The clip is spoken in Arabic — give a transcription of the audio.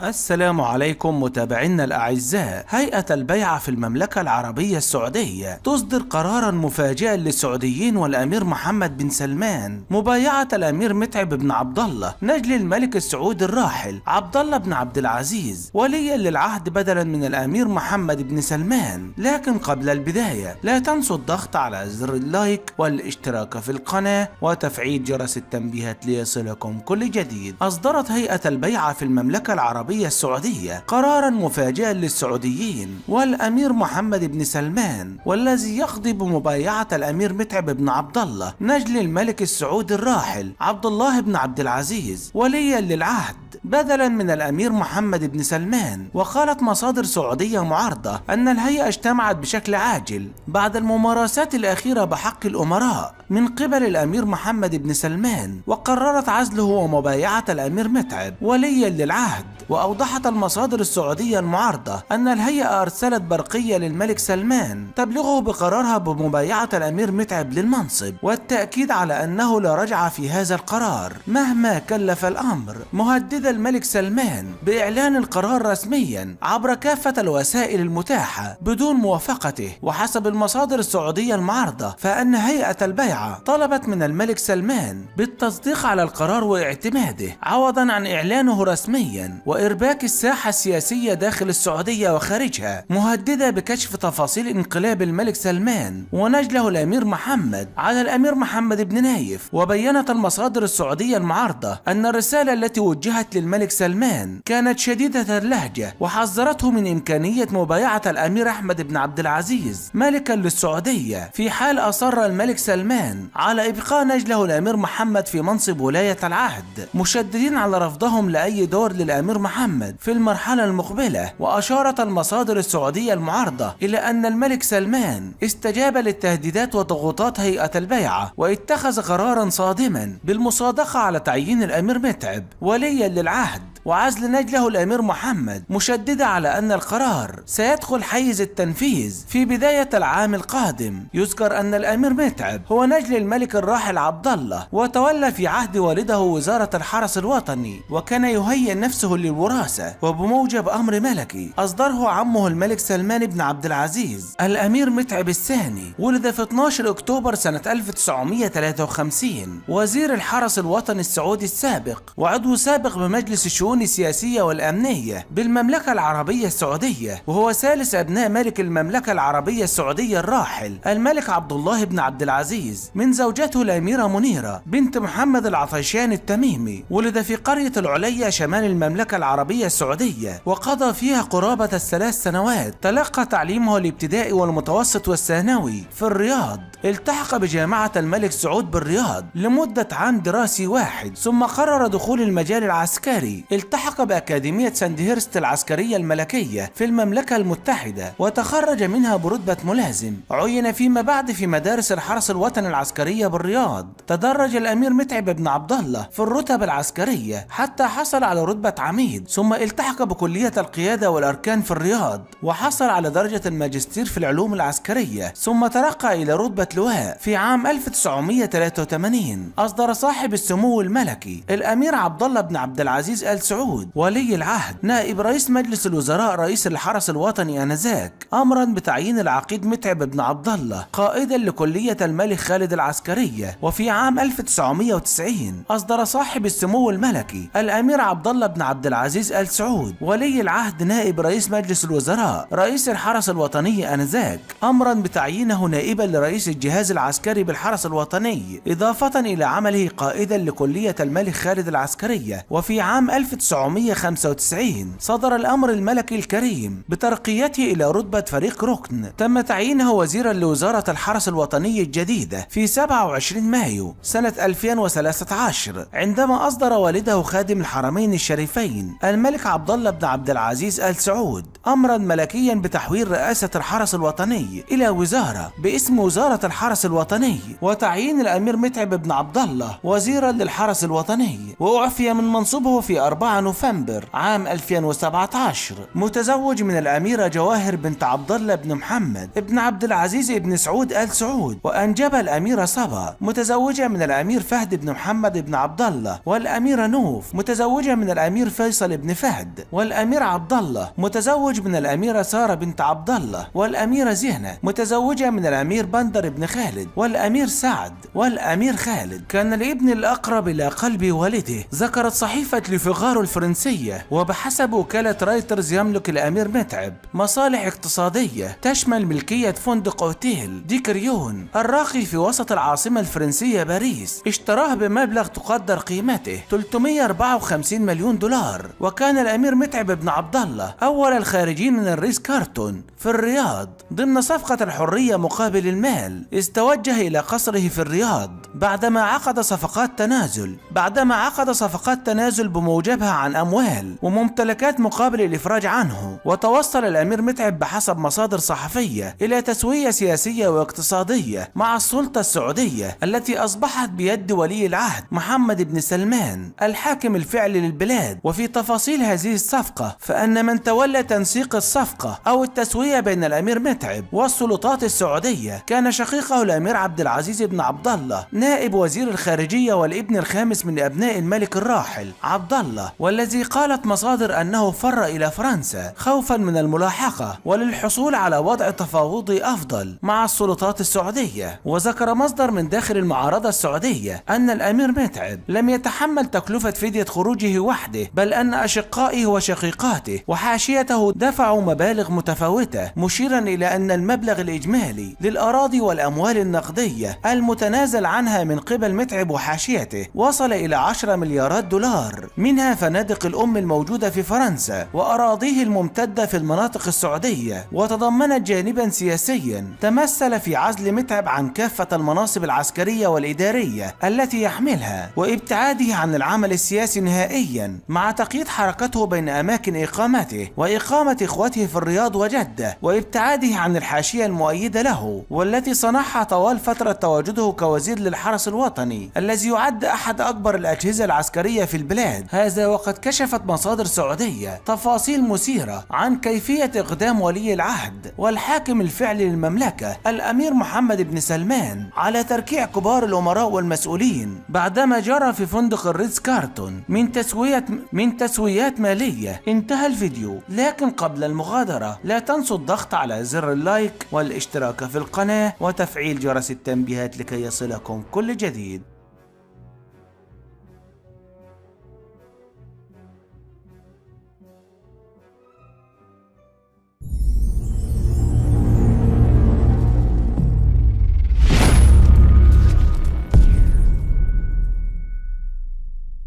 السلام عليكم متابعينا الأعزاء. هيئة البيعة في المملكة العربية السعودية تصدر قرارا مفاجئا للسعوديين والأمير محمد بن سلمان مبايعة الأمير متعب بن عبد الله نجل الملك السعودي الراحل عبد الله بن عبد العزيز وليا للعهد بدلا من الأمير محمد بن سلمان. لكن قبل البداية لا تنسوا الضغط على زر اللايك والاشتراك في القناة وتفعيل جرس التنبيهات ليصلكم كل جديد. أصدرت هيئة البيعة في المملكة العربية السعودية قرارا مفاجئا للسعوديين والأمير محمد بن سلمان، والذي يقضي بمبايعة الأمير متعب بن عبد الله نجل الملك السعودي الراحل عبد الله بن عبد العزيز وليا للعهد بدلا من الأمير محمد بن سلمان. وقالت مصادر سعودية معارضة أن الهيئة اجتمعت بشكل عاجل بعد الممارسات الأخيرة بحق الأمراء من قبل الأمير محمد بن سلمان، وقررت عزله ومبايعة الأمير متعب وليا للعهد. وأوضحت المصادر السعودية المعارضة أن الهيئة أرسلت برقية للملك سلمان تبلغه بقرارها بمبايعة الأمير متعب للمنصب، والتأكيد على أنه لا رجعة في هذا القرار مهما كلف الأمر، مهددا الملك سلمان بإعلان القرار رسميا عبر كافة الوسائل المتاحة بدون موافقته. وحسب المصادر السعودية المعارضة فأن هيئة البيعة طلبت من الملك سلمان بالتصديق على القرار واعتماده عوضا عن إعلانه رسميا وإرباك الساحة السياسية داخل السعودية وخارجها، مهددة بكشف تفاصيل انقلاب الملك سلمان ونجله الأمير محمد على الأمير محمد بن نايف. وبينت المصادر السعودية المعارضة أن الرسالة التي وجهت للملك سلمان كانت شديدة اللهجة، وحذرته من إمكانية مبايعة الأمير أحمد بن عبد العزيز ملكا للسعودية في حال أصر الملك سلمان على إبقاء نجله الأمير محمد في منصب ولاية العهد، مشددين على رفضهم لأي دور للأمير محمد في المرحلة المقبلة. وأشارت المصادر السعودية المعارضة إلى أن الملك سلمان استجاب للتهديدات وضغوطات هيئة البيعة واتخذ قرارا صادما بالمصادقة على تعيين الأمير متعب وليا للعهد وعزل نجله الأمير محمد، مشددة على أن القرار سيدخل حيز التنفيذ في بداية العام القادم. يذكر أن الأمير متعب هو نجل الملك الراحل عبد الله، وتولى في عهد والده وزارة الحرس الوطني وكان يهيئ نفسه للوراثة. وبموجب أمر ملكي أصدره عمه الملك سلمان بن عبد العزيز الأمير متعب الثاني، ولد في 12 أكتوبر سنة 1953، وزير الحرس الوطني السعودي السابق وعضو سابق بمجلس الشؤون السياسية والأمنية بالمملكة العربية السعودية، وهو ثالث أبناء ملك المملكة العربية السعودية الراحل الملك عبد الله بن عبد العزيز من زوجته الأميرة منيرة بنت محمد العطيشان التميمي. ولد في قرية العليا شمال المملكة العربية السعودية، وقضى فيها قرابة 3 سنوات. تلقى تعليمه الابتدائي والمتوسط والثانوي في الرياض، التحق بجامعة الملك سعود بالرياض لمدة عام دراسي واحد، ثم قرر دخول المجال العسكري. التحق بأكاديمية ساندهيرست العسكرية الملكية في المملكة المتحدة وتخرج منها برتبة ملازم. عين فيما بعد في مدارس الحرس الوطني العسكرية بالرياض. تدرج الأمير متعب بن عبد الله في الرتب العسكرية حتى حصل على رتبة عميد، ثم التحق بكلية القيادة والأركان في الرياض وحصل على درجة الماجستير في العلوم العسكرية، ثم ترقى إلى رتبة لواء. في عام 1983 أصدر صاحب السمو الملكي الأمير عبد الله بن عبد العزيز آل سعود ولي العهد نائب رئيس مجلس الوزراء رئيس الحرس الوطني آنذاك أمرا بتعيين العقيد متعب بن عبد الله قائدا لكلية الملك خالد العسكرية. وفي عام 1990 أصدر صاحب السمو الملكي الأمير عبد الله بن عبد العزيز آل سعود ولي العهد نائب رئيس مجلس الوزراء رئيس الحرس الوطني آنذاك أمرا بتعيينه نائبا لرئيس الجهاز العسكري بالحرس الوطني، إضافة إلى عمله قائدا لكلية الملك خالد العسكرية. وفي عام 1995 صدر الأمر الملكي الكريم بترقيته إلى رتبة فريق ركن. تم تعيينه وزيرا لوزارة الحرس الوطني الجديدة في 27 مايو سنة 2013 عندما أصدر والده خادم الحرمين الشريفين الملك عبد الله بن عبد العزيز آل سعود أمرا ملكيا بتحويل رئاسة الحرس الوطني إلى وزارة باسم وزارة الحرس الوطني، وتعيين الأمير متعب بن عبد الله وزيرا للحرس الوطني، وأعفي من منصبه في 4 نوفمبر عام 2017، متزوج من الأميرة جواهر بنت عبد الله بن محمد ابن عبد العزيز ابن سعود آل سعود، وأنجب الأميرة صبا متزوجة من الأمير فهد بن محمد بن عبد الله، والأميرة نوف متزوجة من الأمير فيصل بن فهد، والأمير عبد الله متزوج من الأميرة سارة بنت عبد الله، والأميرة زينة متزوجة من الأمير بندر بن خالد، والأمير سعد، والأمير خالد. كان الابن الأقرب إلى قلب والده. ذكرت صحيفة لفيغارو الفرنسية وبحسب وكالة رايترز يملك الأمير متعب مصالح اقتصادية تشمل ملكية فندق أوتيل ديكريون الراقي في وسط العاصمة الفرنسية باريس، اشتراه بمبلغ تقدر قيمته 354 مليون دولار. وكان الأمير متعب بن عبد الله أول الخارجين من الريس كارتون في الرياض ضمن صفقة الحرية مقابل المال، إذ توجه إلى قصره في الرياض بعدما عقد صفقات تنازل بموجبها عن أموال وممتلكات مقابل الإفراج عنه. وتوصل الأمير متعب بحسب مصادر صحفية إلى تسوية سياسية واقتصادية مع السلطة السعودية التي أصبحت بيد ولي العهد محمد بن سلمان الحاكم الفعلي للبلاد. وفي تفاصيل هذه الصفقة فأن من تولى تنسيق الصفقة أو التسوية بين الأمير متعب والسلطات السعودية كان شقيقه الأمير عبد العزيز بن عبد الله نائب وزير الخارجية والابن الخامس من أبناء الملك الراحل عبد الله، والذي قالت مصادر أنه فر إلى فرنسا خوفا من الملاحقة وللحصول على وضع تفاوضي أفضل مع السلطات السعودية. وذكر مصدر من داخل المعارضة السعودية أن الأمير متعب لم يتحمل تكلفة فدية خروجه وحده، بل أن أشقائه وشقيقاته وحاشيته دفعوا مبالغ متفاوتة، مشيرا إلى أن المبلغ الإجمالي للأراضي والأموال النقدية المتنازل عنها من قبل متعب وحاشيته وصل إلى 10 مليارات دولار، منها فنادق الأم الموجودة في فرنسا وأراضيه الممتدة في المناطق السعودية، وتضمنت جانبا سياسيا تمثل في عزل متعب عن كافة المناصب العسكرية والإدارية التي يحملها وابتعاده عن العمل السياسي نهائيا، مع تقييد حركته بين أماكن إقامته وإقامة إخوته في الرياض وجدة، وابتعاده عن الحاشية المؤيدة له والتي صنعها طوال فترة تواجده كوزير للحرس الوطني الذي يعد أحد أكبر الأجهزة العسكرية في البلاد. هذا وقد كشفت مصادر سعودية تفاصيل مثيرة عن كيفية إقدام ولي العهد والحاكم الفعلي للمملكة الأمير محمد بن سلمان على تركيع كبار الأمراء والمسؤولين بعدما جرى في فندق الريتز كارتون من تسويات مالية. انتهى الفيديو، لكن قبل المغادرة لا تنسوا الضغط على زر اللايك والاشتراك في القناة وتفعيل جرس التنبيهات لكي يصلكم كل جديد.